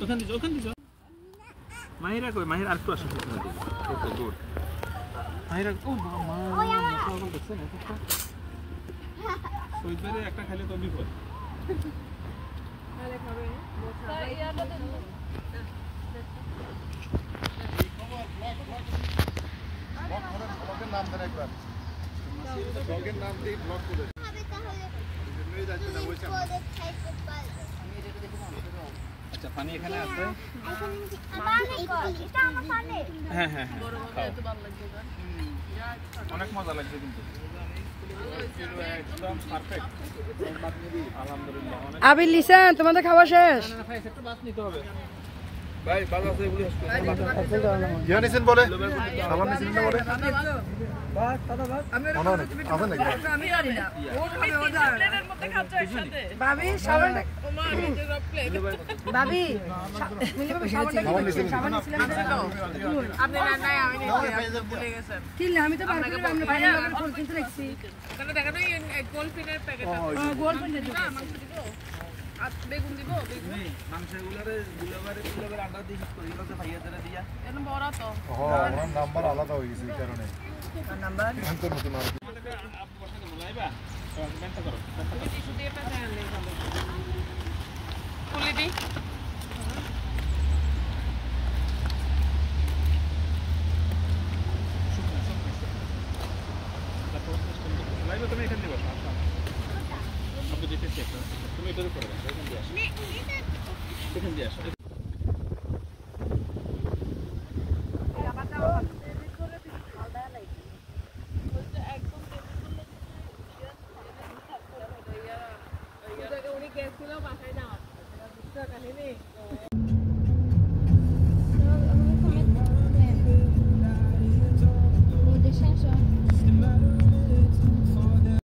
ওখান দিছো মাহিরা কই মাহির আরেকটু আসো ওকে গুড মাহিরা ও মা মশলা দেখছেন একটা সুইদারে একটা খাইলে তো বিপদ আরে খাবে মশলা ইয়াটা দেন ব্লগের নাম দেন একবার ব্লগের নাম দিয়ে ব্লগ করে হবে তাহলে এই যাচ্ছে না বলছি আমি এটা দেখে না আচ্ছা পানি এখানে আছে এটা আমার পানি হ্যাঁ হ্যাঁ বড় বড় এত ভালো লাগছে অনেক মজা লাগছে কিন্তু একদম পারফেক্ট আলহামদুলিল্লাহ আবি লিসেন তোমাদের খাওয়া শেষ না ভাই একটু বাস নিতে হবে ভাই বাস আছে বলি ইয়া নিছেন বলে খাবার নিছেন না বলে বাস দাদা বাস আমি আবার নাকি আমি জানি না ও খাবে ও জানে প্লেটের মধ্যে খাচ্ছে একসাথে ভাবি সাবান ওমা নিচে সব প্লেট ভাবি মিলি ভাবি সাবান নিছেন আপনি না নাই আমি নিছি ভুলে গেছেন কি না আমি তো বারবার আমরা ভাই আমরা ফোন কিনতে রাখছি ওখানে দেখা না গোল্ড পিনের প্যাকেট গোল্ড পিনের দিও মাংস দিব আর বেগুন দিব বেগুন মাংসগুলোরে গুলাবারে আন্ডা দিয়ে হিট করি এগুলো ভাইয়াদের দিয়া এরকম বড় তো আমার নাম্বার আলাদা হয়ে গেছে এই কারণে নাম্বার অন্তর নতুন আর আপু বসাতে বলাইবা কমেন্ট করো তুমি টিস্যু দিয়ে পাশে আনলে ভালো খুলে দি লাইভে তুমি এখানে বসো আসো আপনি দেখতে চেক করো তুমি এটার উপরে বসো এখান দিয়ে আসো